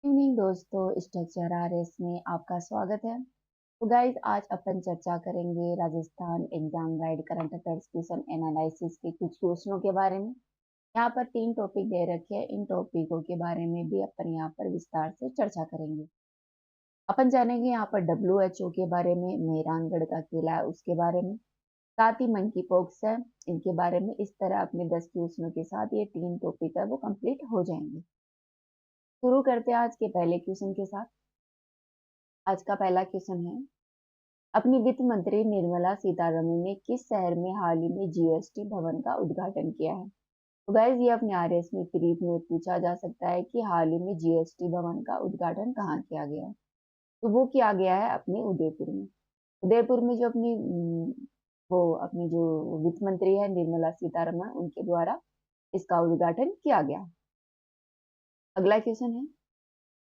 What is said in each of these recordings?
Evening दोस्तों, structure RS में आपका स्वागत है। तो गाइज आज अपन चर्चा करेंगे Rajasthan exam guide current affairs question analysis के कुछ क्वेश्चनों के बारे में। यहाँ पर 3 टॉपिक दे रखे हैं। इन टॉपिकों के बारे में भी अपन यहाँ पर विस्तार से चर्चा करेंगे। अपन जानेंगे यहाँ पर WHO के बारे में, मेहरानगढ़ का किला है उसके बारे में, साथ ही मंकी पॉक्स है इनके बारे में। इस तरह अपने 10 क्वेश्चनों के साथ ये 3 टॉपिक है वो कंप्लीट हो जाएंगे। शुरू करते हैं आज के पहले क्वेश्चन के साथ। आज का पहला क्वेश्चन है, अपनी वित्त मंत्री निर्मला सीतारमण ने किस शहर में हाल ही में जीएसटी भवन का उद्घाटन किया है? तो गाइज ये अपने आरएस में प्रीत में पूछा जा सकता है कि हाल ही में जीएसटी भवन का उद्घाटन कहाँ किया गया है। तो वो किया गया है अपने उदयपुर में। उदयपुर में जो अपनी जो वित्त मंत्री है निर्मला सीतारमण, उनके द्वारा इसका उद्घाटन किया गया। अगला क्वेश्चन है,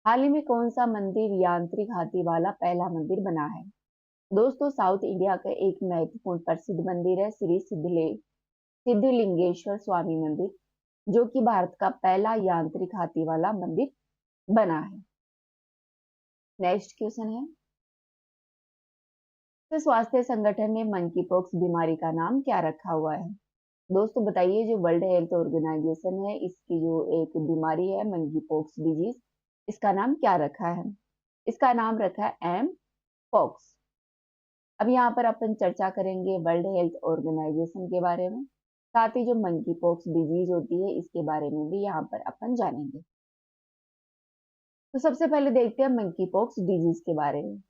हाल ही में कौन सा मंदिर यांत्रिक हाथी वाला पहला मंदिर बना है? दोस्तों साउथ इंडिया का एक महत्वपूर्ण प्रसिद्ध मंदिर है श्री सिद्धलिंगेश्वर स्वामी मंदिर, जो कि भारत का पहला यांत्रिक हाथी वाला मंदिर बना है। नेक्स्ट क्वेश्चन है, विश्व स्वास्थ्य संगठन ने मंकी पॉक्स बीमारी का नाम क्या रखा हुआ है? दोस्तों बताइए, जो वर्ल्ड हेल्थ ऑर्गेनाइजेशन है इसकी जो एक बीमारी है मंकी पॉक्स डिजीज, इसका नाम क्या रखा है? इसका नाम रखा है एम पॉक्स। अब यहाँ पर अपन चर्चा करेंगे वर्ल्ड हेल्थ ऑर्गेनाइजेशन के बारे में, साथ ही जो मंकी पॉक्स डिजीज होती है इसके बारे में भी यहाँ पर अपन जानेंगे। तो सबसे पहले देखते हैं मंकी पॉक्स डिजीज के बारे में।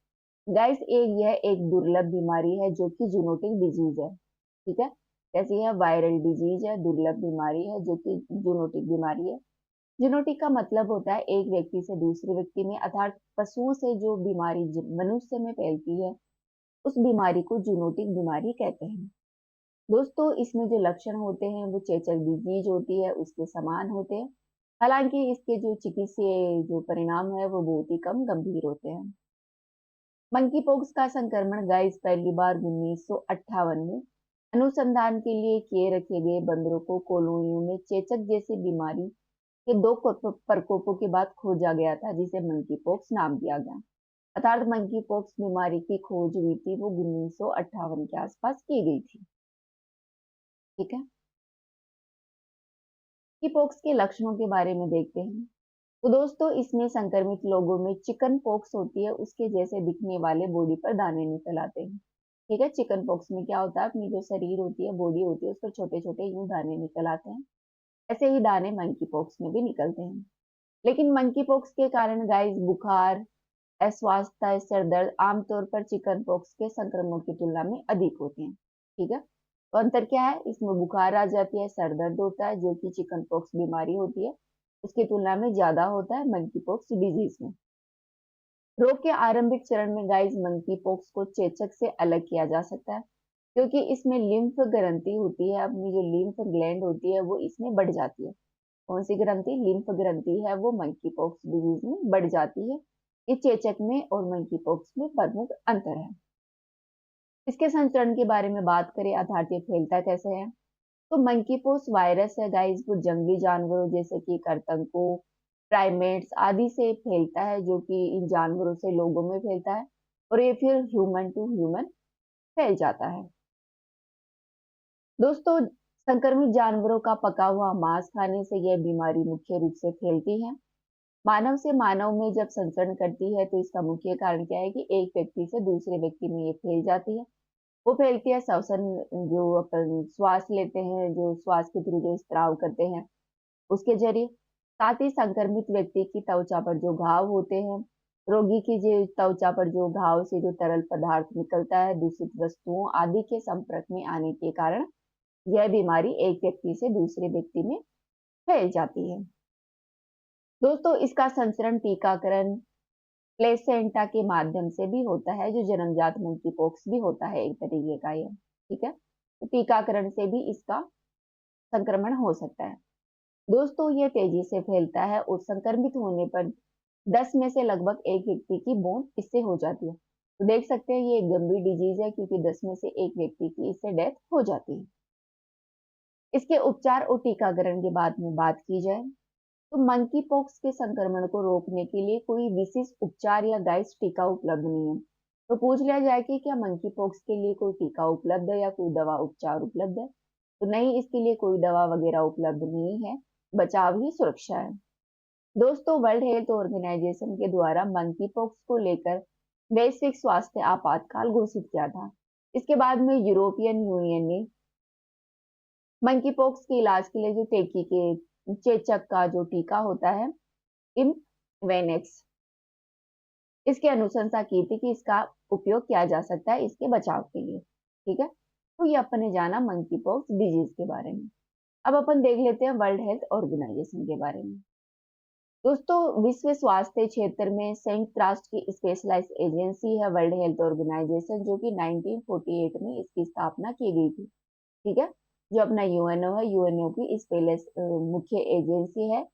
गाइस यह एक दुर्लभ बीमारी है जो कि जूनोटिक डिजीज है। ठीक है, जैसे यह वायरल डिजीज है, दुर्लभ बीमारी है जो कि जूनोटिक बीमारी है। जूनोटिक का मतलब होता है एक व्यक्ति से दूसरे व्यक्ति में, अर्थात पशुओं से जो बीमारी मनुष्य में फैलती है उस बीमारी को जूनोटिक बीमारी कहते हैं। दोस्तों इसमें जो लक्षण होते हैं वो चेचक डिजीज होती है उसके समान होते हैं, हालांकि इसके जो चिकित्सीय जो परिणाम है वो बहुत ही कम गंभीर होते हैं। मंकी पॉक्स का संक्रमण गाइस पहली बार 1958 में अनुसंधान के लिए किए रखे गए बंदरों को कॉलोनियों में चेचक जैसी बीमारी के दो प्रकोपों के बाद खोजा गया था, जिसे मंकी पॉक्स नाम दिया गया। अर्थात मंकी पॉक्स बीमारी की खोज हुई थी वो 1958 के आसपास की गई थी। ठीक है, मंकी पॉक्स के लक्षणों के बारे में देखते हैं। तो दोस्तों इसमें संक्रमित लोगों में चिकन पॉक्स होती है, उसके जैसे दिखने वाले बॉडी पर दाने निकल आते हैं। ठीक है, चिकन पॉक्स में क्या होता है, अपनी जो शरीर होती है, बॉडी होती है, उस पर छोटे छोटे यूं दाने निकल आते हैं। ऐसे ही दाने मंकी पॉक्स में भी निकलते हैं। लेकिन मंकी पॉक्स के कारण गाइस बुखार, अस्वस्थता, सर दर्द आमतौर पर चिकन पॉक्स के संक्रमण की तुलना में अधिक होते हैं। ठीक है, तो अंतर क्या है, इसमें बुखार आ जाती है, सर दर्द होता है जो कि चिकन पॉक्स बीमारी होती है उसकी तुलना में ज्यादा होता है मंकी पॉक्स डिजीज में। रोग के आरंभिक चरण में गाइस मंकी पॉक्स को चेचक से अलग किया जा सकता है, क्योंकि इसमें लिम्फ ग्रंथि होती है, अपनी जो लिम्फ ग्लैंड होती है वो इसमें बढ़ जाती है। कौन सी ग्रंथि? लिम्फ ग्रंथि है वो मंकी पॉक्स डिजीज में बढ़ जाती है। ये चेचक में और मंकी पॉक्स में प्रमुख अंतर है। इसके संचरण के बारे में बात करें, अर्थात ये फैलता कैसे है, तो मंकी पॉक्स वायरस है गाइस वो जंगली जानवरों जैसे कि करतंकों, प्राइमेट्स आदि से फैलता है, जो कि इन जानवरों से लोगों में फैलता है और ये फिर ह्यूमन टू ह्यूमन फैल जाता है। दोस्तों संक्रमित जानवरों का पका हुआ मांस खाने से यह बीमारी मुख्य रूप से फैलती है। मानव से मानव में जब संचरण करती है तो इसका मुख्य कारण क्या है कि एक व्यक्ति से दूसरे व्यक्ति में ये फैल जाती है। वो फैलती है श्वसन, जो अपन श्वास लेते हैं, जो श्वास के थ्रू जो स्त्राव करते हैं उसके जरिए। साथ ही संक्रमित व्यक्ति की त्वचा पर जो घाव होते हैं, रोगी की जो त्वचा पर जो घाव से जो तरल पदार्थ निकलता है, दूषित वस्तुओं आदि के संपर्क में आने के कारण यह बीमारी एक व्यक्ति से दूसरे व्यक्ति में फैल जाती है। दोस्तों इसका संचरण टीकाकरण प्लेसेंटा के माध्यम से भी होता है, जो जन्मजात मंकी पॉक्स भी होता है एक तरीके का ये। ठीक है, तो टीकाकरण से भी इसका संक्रमण हो सकता है। दोस्तों ये तेजी से फैलता है और संक्रमित होने पर 10 में से लगभग एक व्यक्ति की मौत इससे हो जाती है। तो देख सकते हैं ये एक गंभीर डिजीज है, क्योंकि 10 में से एक व्यक्ति की इससे डेथ हो जाती है। इसके उपचार और टीकाकरण के बाद में बात की जाए, तो मंकी पॉक्स के संक्रमण को रोकने के लिए कोई विशेष उपचार या गाइस टीका उपलब्ध नहीं है। तो पूछ लिया जाए कि क्या मंकी पॉक्स के लिए कोई टीका उपलब्ध है या कोई दवा उपचार उपलब्ध है? तो नहीं, इसके लिए कोई दवा वगैरह उपलब्ध नहीं है। बचाव ही सुरक्षा है। दोस्तों, वर्ल्ड हेल्थ ऑर्गेनाइजेशन के द्वारा मंकी पॉक्स को लेकर वैश्विक स्वास्थ्य आपातकाल घोषित किया था। इसके बाद में यूरोपियन यूनियन ने मंकी पॉक्स के इलाज के लिए जो टेकी के चेचक का जो टीका होता है, इमवेनेक्स, इसकी अनुशंसा की थी कि इसका उपयोग किया जा सकता है इसके बचाव के लिए। ठीक है, तो ये अपन ने जाना मंकी पॉक्स डिजीज के बारे में। अब अपन देख लेते हैं वर्ल्ड हेल्थ ऑर्गेनाइजेशन के बारे में। दोस्तों, विश्व स्वास्थ्य क्षेत्र में संयुक्त राष्ट्र की स्पेशलाइज्ड एजेंसी है वर्ल्ड हेल्थ ऑर्गेनाइजेशन, जो कि 1948 में इसकी स्थापना की गई थी। ठीक है, जो अपना यूएनओ है, यूएनओ की मुख्य एजेंसी है,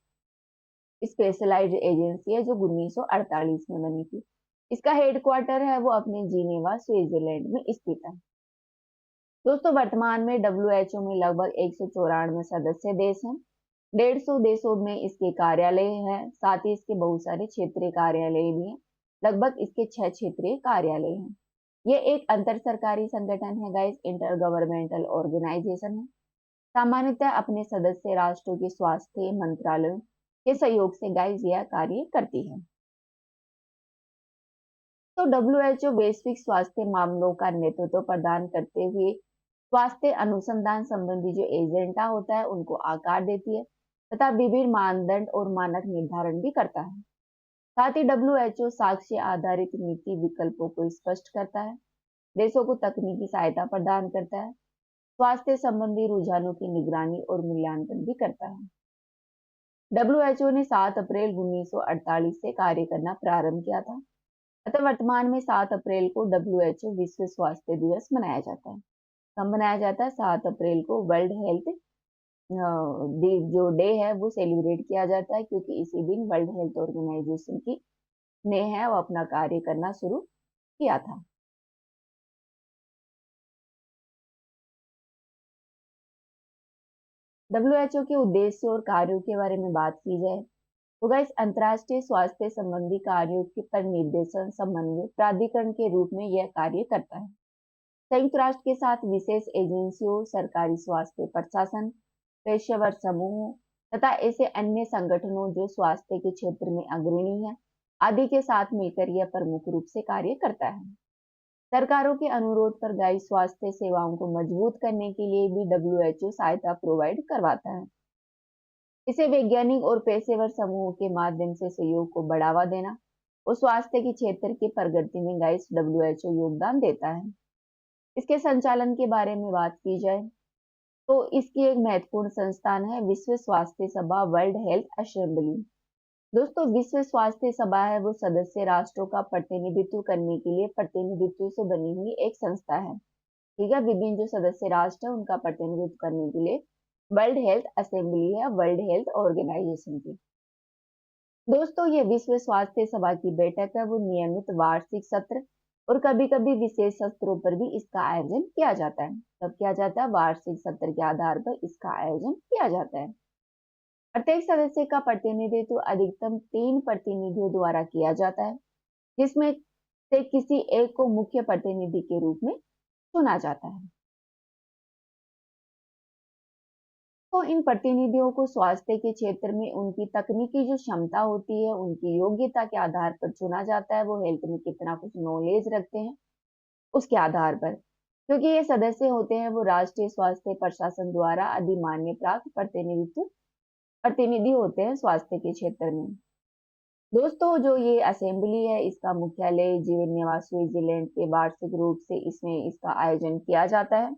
स्पेशलाइज्ड एजेंसी है, जो 1948 में बनी थी। इसका हेडक्वार्टर है वो अपने जिनेवा स्विट्जरलैंड में स्थित है। दोस्तों, वर्तमान में डब्ल्यूएचओ में लगभग 194 सदस्य देश हैं। 150 देशों में इसके कार्यालय हैं, साथ ही इसके बहुत सारे क्षेत्रीय कार्यालय भी हैं। लगभग इसके 6 क्षेत्रीय कार्यालय हैं। ये एक अंतर सरकारी संगठन है गाइस, इंटर गवर्नमेंटल ऑर्गेनाइजेशन है। सामान्यतः अपने सदस्य राष्ट्रों के स्वास्थ्य मंत्रालयों के सहयोग से गाइस यह कार्य करती है। तो डब्ल्यूएचओ वैश्विक स्वास्थ्य मामलों का नेतृत्व प्रदान करते हुए स्वास्थ्य अनुसंधान संबंधी जो एजेंडा होता है उनको आकार देती है तथा विभिन्न मानदंड और मानक निर्धारण भी करता है। साथ ही डब्ल्यूएचओ साक्ष्य आधारित नीति विकल्पों को स्पष्ट करता है, देशों को तकनीकी सहायता प्रदान करता है, स्वास्थ्य संबंधी रुझानों की निगरानी और मूल्यांकन भी करता है। डब्ल्यूएचओ ने 7 अप्रैल 1948 से कार्य करना प्रारंभ किया था, अतः वर्तमान में 7 अप्रैल को डब्ल्यूएचओ विश्व स्वास्थ्य दिवस मनाया जाता है। कब मनाया जाता है? 7 अप्रैल को वर्ल्ड हेल्थ जो डे है वो सेलिब्रेट किया जाता है, क्योंकि इसी दिन वर्ल्ड हेल्थ ऑर्गेनाइजेशन की ने है वो अपना कार्य करना शुरू किया था। डब्ल्यूएचओ के उद्देश्य और कार्यों के बारे में बात की जाए तो गाइस, अंतर्राष्ट्रीय स्वास्थ्य संबंधी कार्यों के पर निर्देशन समन्वय प्राधिकरण के रूप में यह कार्य करता है। संयुक्त राष्ट्र के साथ विशेष एजेंसियों, सरकारी स्वास्थ्य प्रशासन, पेशेवर समूहों तथा ऐसे अन्य संगठनों जो स्वास्थ्य के क्षेत्र में अग्रणी हैं, आदि के साथ मिलकर यह प्रमुख रूप से कार्य करता है। सरकारों के अनुरोध पर गाय स्वास्थ्य सेवाओं को मजबूत करने के लिए भी डब्ल्यूएचओ सहायता प्रोवाइड करवाता है। इसे वैज्ञानिक और पेशेवर समूहों के माध्यम से सहयोग को बढ़ावा देना और स्वास्थ्य के क्षेत्र की प्रगति में गाइस डब्ल्यूएचओ योगदान देता है। इसके संचालन के बारे में बात की जाए तो इसकी एक महत्वपूर्ण संस्थान है विश्व स्वास्थ्य सभा, वर्ल्ड हेल्थ असेंबली। दोस्तों, विश्व स्वास्थ्य सभा है वो सदस्य राष्ट्रों का प्रतिनिधित्व करने के लिए प्रतिनिधित्व से बनी हुई एक संस्था है। ठीक है, विभिन्न जो सदस्य राष्ट्र है उनका प्रतिनिधित्व करने के लिए वर्ल्ड हेल्थ असेंबली है वर्ल्ड हेल्थ ऑर्गेनाइजेशन की। दोस्तों, ये विश्व स्वास्थ्य सभा की बैठक है वो नियमित वार्षिक सत्र और कभी कभी विशेष सत्रों पर भी इसका आयोजन किया जाता है। तब किया जाता है, वार्षिक सत्र के आधार पर इसका आयोजन किया जाता है। प्रत्येक सदस्य का प्रतिनिधित्व अधिकतम 3 प्रतिनिधियों द्वारा किया जाता है, जिसमें से किसी एक को मुख्य प्रतिनिधि के रूप में चुना जाता है। तो इन प्रतिनिधियों को स्वास्थ्य के क्षेत्र में उनकी तकनीकी जो क्षमता होती है, उनकी योग्यता के आधार पर चुना जाता है। वो हेल्थ में कितना कुछ नॉलेज रखते हैं उसके आधार पर, क्योंकि ये सदस्य होते हैं वो राष्ट्रीय स्वास्थ्य प्रशासन द्वारा अधिमान्य प्राप्त प्रतिनिधि होते हैं स्वास्थ्य के क्षेत्र में। दोस्तों, जो ये असेंबली है इसका मुख्यालय जिनेवा स्विट्जरलैंड के वार्षिक रूप से इसमें इसका आयोजन किया जाता है।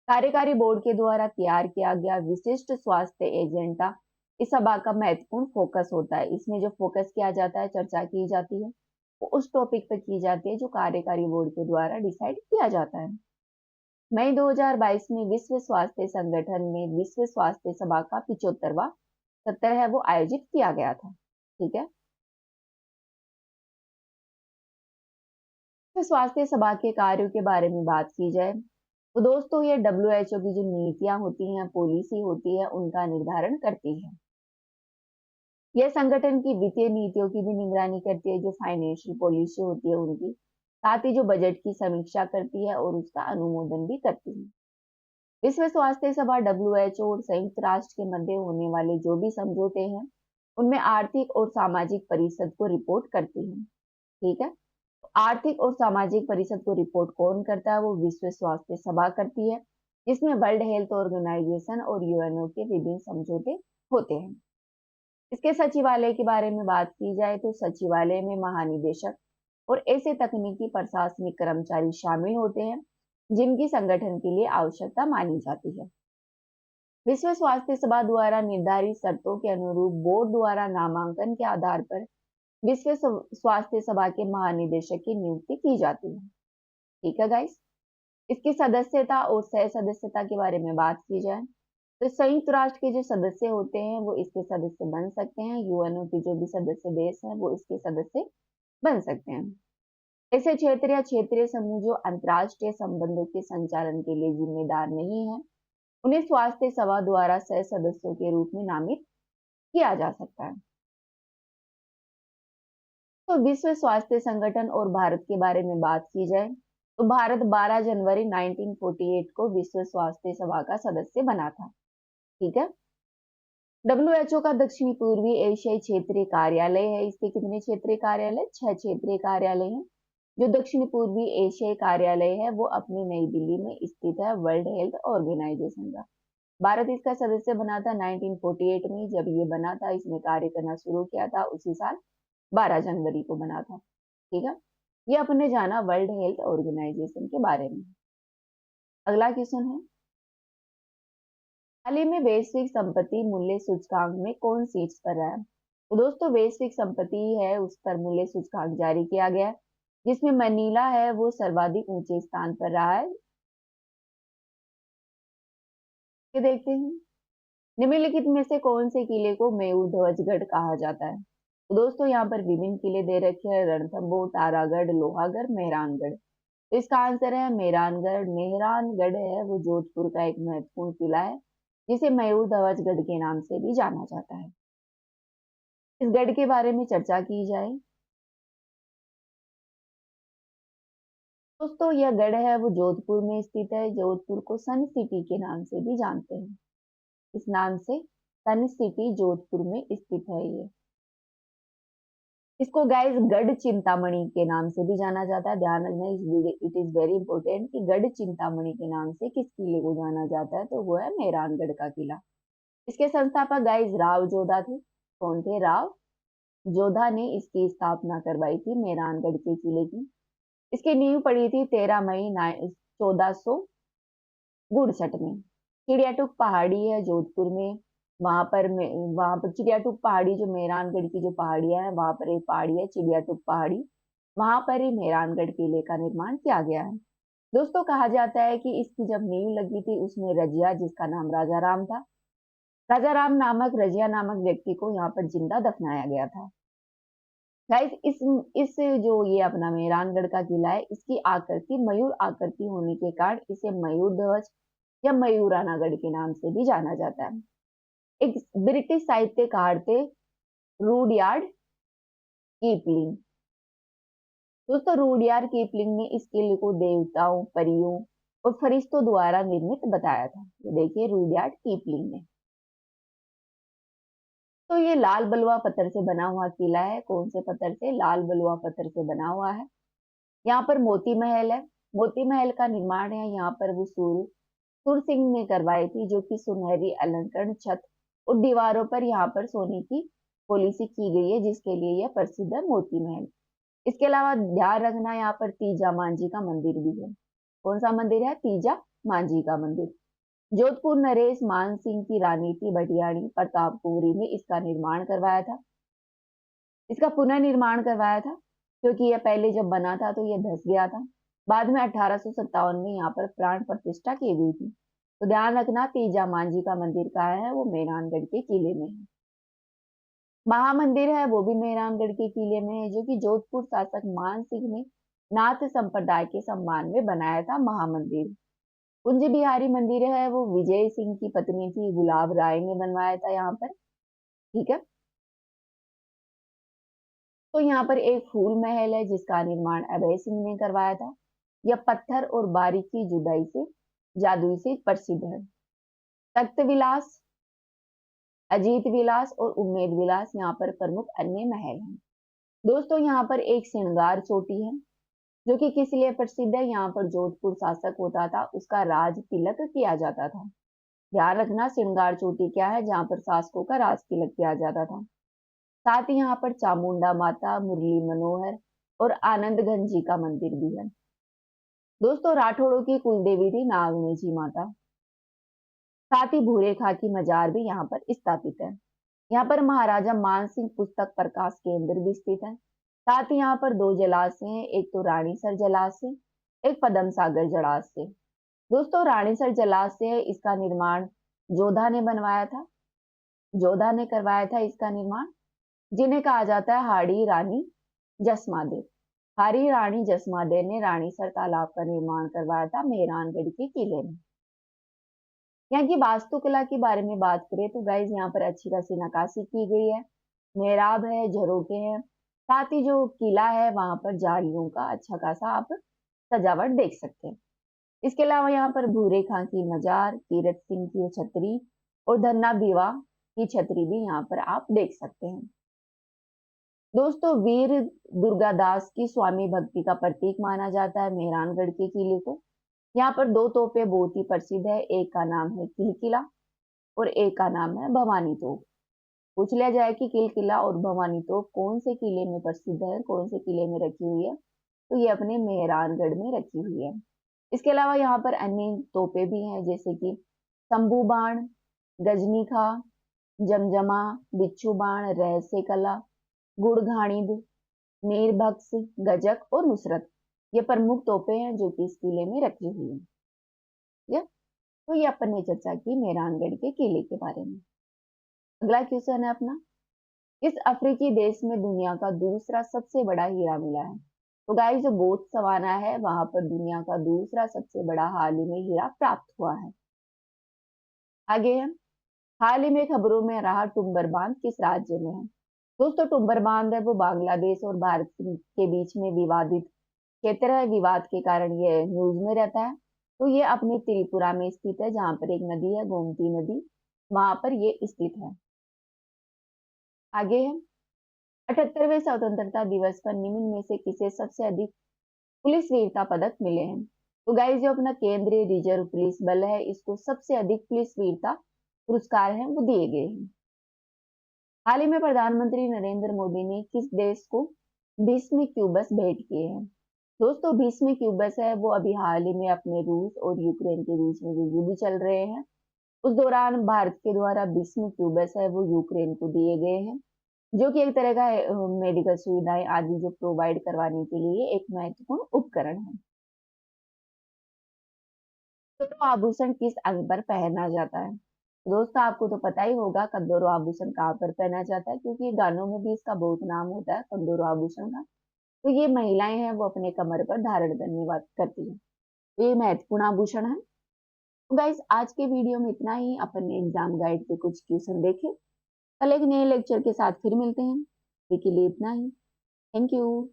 कार्यकारी बोर्ड के द्वारा तैयार किया गया विशिष्ट स्वास्थ्य एजेंडा इस सभा का महत्वपूर्ण फोकस होता है। इसमें जो फोकस किया जाता है, चर्चा की जाती है, वो उस टॉपिक पर की जाती है जो कार्यकारी बोर्ड के द्वारा डिसाइड किया जाता है। मई 2022 में विश्व स्वास्थ्य संगठन में विश्व स्वास्थ्य सभा का 75वां सत्र है वो आयोजित किया गया था। ठीक है, तो स्वास्थ्य सभा के कार्यों के बारे में बात की जाए तो दोस्तों, ये डब्ल्यूएचओ की जो नीतियां होती हैं, पॉलिसी होती है, उनका निर्धारण करती है। यह संगठन की वित्तीय नीतियों की भी निगरानी करती है, जो फाइनेंशियल पॉलिसी होती है उनकी, साथ ही जो बजट की समीक्षा करती है और उसका अनुमोदन भी करती है। विश्व स्वास्थ्य सभा डब्ल्यूएचओ और संयुक्त राष्ट्र के मध्य होने वाले जो भी समझौते हैं, उनमें आर्थिक और सामाजिक परिषद को रिपोर्ट करती है। ठीक है। आर्थिक और सामाजिक परिषद को रिपोर्ट कौन करता है? वो विश्व स्वास्थ्य सभा करती है, जिसमें वर्ल्ड हेल्थ ऑर्गेनाइजेशन और यूएनओ के विभिन्न समझौते होते हैं। इसके सचिवालय के बारे में बात की जाए तो सचिवालय में महानिदेशक और ऐसे तकनीकी प्रशासनिक कर्मचारी शामिल होते हैं जिनकी संगठन के लिए आवश्यकता मानी जाती है। विश्व स्वास्थ्य सभा द्वारा निर्धारित शर्तों के अनुरूप बोर्ड द्वारा नामांकन के आधार पर विश्व स्वास्थ्य सभा के महानिदेशक की नियुक्ति की जाती है। ठीक है गाइस। इसकी सदस्यता और सह सदस्यता के बारे में बात की जाए तो संयुक्त राष्ट्र के जो सदस्य होते हैं वो इसके सदस्य बन सकते हैं। यूएनओ के जो भी सदस्य देश हैं वो इसके सदस्य बन सकते हैं। ऐसे क्षेत्र या क्षेत्रीय समूह जो अंतर्राष्ट्रीय संबंधों के संचालन के लिए जिम्मेदार नहीं है, उन्हें स्वास्थ्य सभा द्वारा सह सदस्यों के रूप में नामित किया जा सकता है। तो विश्व स्वास्थ्य संगठन और भारत के बारे में बात की जाए तो भारत 12 जनवरी 1948 को विश्व स्वास्थ्य सभा का सदस्य बना था। ठीक है। डब्ल्यूएचओ का दक्षिणी पूर्वी एशियाई क्षेत्रीय कार्यालय है। इसके कितने क्षेत्रीय कार्यालय? 6 क्षेत्रीय कार्यालय हैं। जो दक्षिणी पूर्वी एशियाई कार्यालय है वो अपनी नई दिल्ली में स्थित है, वर्ल्ड हेल्थ ऑर्गेनाइजेशन का। भारत इसका सदस्य बना था 1948 में। जब ये बना था, इसने कार्य करना शुरू किया था उसी साल 12 जनवरी को बना था। ठीक है। ये अपने जाना वर्ल्ड हेल्थ ऑर्गेनाइजेशन के बारे में। अगला क्वेश्चन है, हाल ही में वैश्विक संपत्ति मूल्य सूचकांक में कौन शीर्ष पर रहा है? तो दोस्तों वैश्विक संपत्ति है उस पर मूल्य सूचकांक जारी किया गया, जिसमें मनीला है वो सर्वाधिक ऊंचे स्थान पर रहा है। ये देखते हैं, निम्नलिखित में से कौन से किले को मयूर ध्वजगढ़ कहा जाता है? तो दोस्तों यहाँ पर विभिन्न किले दे रखे हैं, रणथंबोर, तारागढ़, लोहागढ़, मेहरानगढ़। तो इसका आंसर है मेहरानगढ़। मेहरानगढ़ है वो जोधपुर का एक महत्वपूर्ण किला है, जिसे मयूर ध्वजगढ़ के नाम से भी जाना जाता है। इस गढ़ के बारे में चर्चा की जाए दोस्तों, यह गढ़ है वो जोधपुर में स्थित है। जोधपुर को सन सिटी के नाम से भी जानते हैं। इस नाम से सन सिटी जोधपुर में स्थित है ये। इसको गाइस गढ़ चिंतामणि के नाम से भी जाना जाता है। ध्यान रखना, इट इज वेरी इंपॉर्टेंट कि गढ़ चिंतामणि के नाम से किस किले को जाना जाता है, तो वो है मेहरानगढ़ का किला। इसके संस्थापक गाइस राव जोधा थे। कौन थे? राव जोधा ने इसकी स्थापना करवाई थी मेहरानगढ़ के किले की। इसकी नींव पड़ी थी 13 मई 1467 में। चिड़ियाटुक पहाड़ी है जोधपुर में, वहां पर चिड़ियाटुक पहाड़ी, जो मेहरानगढ़ की जो पहाड़ियां है वहां पर एक पहाड़ी है चिड़ियाटुक पहाड़ी, वहां पर ही मेहरानगढ़ किले का निर्माण किया गया है। दोस्तों कहा जाता है कि इसकी जब नींव लगी थी उसमें रजिया, जिसका नाम राजा राम था, राजा राम नामक रजिया नामक व्यक्ति को यहाँ पर जिंदा दफनाया गया था। गाइस इस जो ये अपना मेहरानगढ़ का किला है, इसकी आकृति मयूर आकृति होने के कारण इसे मयूर ध्वज या मयूरानागढ़ के नाम से भी जाना जाता है। एक ब्रिटिश साहित्यकार थे रूडयार्ड कीपलिंग। दोस्तों रूडयार्ड कीपलिंग ने इस किले को देवताओं, परियों और फरिश्तों द्वारा निर्मित बताया था। तो देखिए रूडयार्ड कीपलिंग ने। तो ये लाल बलुआ पत्थर से बना हुआ किला है। कौन से पत्थर से? लाल बलुआ पत्थर से बना हुआ है। यहाँ पर मोती महल है। मोती महल का निर्माण है यहाँ पर वो सुर सिंह ने करवाई थी, जो कि सुनहरी अलंकरण छत और दीवारों पर यहाँ पर सोने की पॉलिसी की गई है, जिसके लिए यह प्रसिद्ध है मोती महल। इसके अलावा ध्यान रखना, यहाँ पर तीजा मांझी का मंदिर भी है। कौन सा मंदिर है? तीजा मांझी का मंदिर। जोधपुर नरेश मान सिंह की रानी थी भटियाणी प्रताप कुंवरी ने इसका निर्माण करवाया था। इसका पुनर्निर्माण करवाया था, क्योंकि यह पहले जब बना था तो यह धंस गया था। बाद में 1857 में यहाँ पर प्राण प्रतिष्ठा की गई थी। तो ध्यान रखना, तीजा मांझी का मंदिर कहाँ है? वो मेहरानगढ़ के किले में है। महामंदिर है वो भी मेहरानगढ़ के किले में है, जो कि जोधपुर शासक मान सिंह ने नाथ संप्रदाय के सम्मान में बनाया था महामंदिर। कुंज बिहारी मंदिर है वो विजय सिंह की पत्नी थी गुलाब राय ने बनवाया था यहाँ पर। ठीक है। दोस्तों यहाँ पर एक फूल महल है जिसका निर्माण अभय सिंह ने करवाया था। यह पत्थर और बारीकी जुदाई से जादुई से प्रसिद्ध है। तख्त विलास, अजीत विलास और उम्मेद विलास यहाँ पर प्रमुख अन्य महल हैं। दोस्तों यहाँ पर एक श्रृंगार चोटी है जो कि किस लिए प्रसिद्ध है। यहाँ पर जोधपुर शासक होता था, उसका राज तिलक किया जाता था। ध्यान रखना, श्रृंगार चोटी क्या है, जहाँ पर शासकों का राज तिलक किया जाता था। साथ ही यहाँ पर चामुंडा माता, मुरली मनोहर और आनंदगंज जी का मंदिर भी है। दोस्तों राठौड़ों की कुल देवी थी नागमेजी माता। साथ ही भूरे खां की मजार भी यहाँ पर स्थापित है। यहाँ पर महाराजा मान सिंह पुस्तक प्रकाश केंद्र भी स्थित है। साथ ही यहाँ पर दो जलाशय हैं, एक तो रानीसर जलाशय, एक पदम सागर जलाशय। दोस्तों रानीसर जलाशय है, इसका निर्माण जोधा ने बनवाया था, जोधा ने करवाया था इसका निर्माण, जिन्हें कहा जाता है हाड़ी रानी जसमादेव। हाड़ी रानी जसमादेव ने रानीसर तालाब का निर्माण करवाया था मेहरानगढ़ के किले में। यहाँ की वास्तुकला के बारे में बात करें तो गाइज यहाँ पर अच्छी खासी नक्काशी की गई है, मेहराब है, झरोखे हैं। साथ ही जो किला है वहां पर जालियों का अच्छा खासा आप सजावट देख सकते हैं। इसके अलावा यहाँ पर भूरे खां की मजार, कीरत सिंह की छतरी और धन्ना बीवा की छतरी भी यहाँ पर आप देख सकते हैं। दोस्तों वीर दुर्गादास की स्वामी भक्ति का प्रतीक माना जाता है मेहरानगढ़ के किले को। यहाँ पर दो तोपें बहुत ही प्रसिद्ध है, एक का नाम है किल किला और एक का नाम है भवानी तोप। पूछ लिया जाए कि किल किला और भवानी तोप कौन से किले में प्रसिद्ध है, कौन से किले में रखी हुई है, तो ये अपने मेहरानगढ़ में रखी हुई है। इसके अलावा यहाँ पर अन्य तोपें भी हैं जैसे कि शंभू बाण, गजनी खा, जमजमा, बिच्छू बाण, रहस्य कला, गुड़घाणिद, नीरबख्श, गजक और नुसरत, ये प्रमुख तोपें हैं जो कि इस किले में रखी हुई है। तो ये अपन ने चर्चा की मेहरानगढ़ के किले के बारे में। अगला क्वेश्चन है अपना, इस अफ्रीकी देश में दुनिया का दूसरा सबसे बड़ा हीरा मिला है। तो गाइस जो बोत्सवाना है वहां पर दुनिया का दूसरा सबसे बड़ा हाल ही में हीरा प्राप्त हुआ है। आगे है, हाल ही में खबरों में रहा टुम्बर बांध किस राज्य में है। दोस्तों टुम्बर बांध है वो बांग्लादेश और भारत के बीच में विवादित क्षेत्र है, विवाद के कारण ये न्यूज में रहता है। तो ये अपने त्रिपुरा में स्थित है, जहां पर एक नदी है गोमती नदी, वहां पर ये स्थित है। आगे है, 78वें स्वतंत्रता दिवस पर निम्न में से किसे सबसे अधिक पुलिस वीरता पदक मिले हैं। तो गाइस जो अपना केंद्रीय रिजर्व पुलिस बल है इसको सबसे अधिक पुलिस वीरता पुरस्कार है वो दिए गए हैं। हाल ही में प्रधानमंत्री नरेंद्र मोदी ने किस देश को भीष्म क्यूबस भेंट किए हैं। दोस्तों भीष्म क्यूबस है वो अभी हाल ही में अपने रूस और यूक्रेन के बीच में जो युद्ध चल रहे हैं उस दौरान भारत के द्वारा भीष्म क्यूबस है वो यूक्रेन को दिए गए हैं, जो कि एक तरह का मेडिकल सुविधाएं आदि जो प्रोवाइड करवाने के लिए एक महत्वपूर्ण उपकरण है। तो आभूषण किस अंग पर पहना जाता है। दोस्तों आपको तो पता ही होगा कंदोरो आभूषण कहाँ पर पहना जाता है, क्योंकि गानों में भी इसका बहुत नाम होता है कंदोरो आभूषण का। तो ये महिलाएं हैं वो अपने कमर पर धारण करने करती है, तो ये महत्वपूर्ण आभूषण है। तो गाइस आज के वीडियो में इतना ही, अपन ने एग्जाम गाइड पे कुछ क्वेश्चन देखे। कल एक नए लेक्चर के साथ फिर मिलते हैं, के लिए इतना ही। Thank you.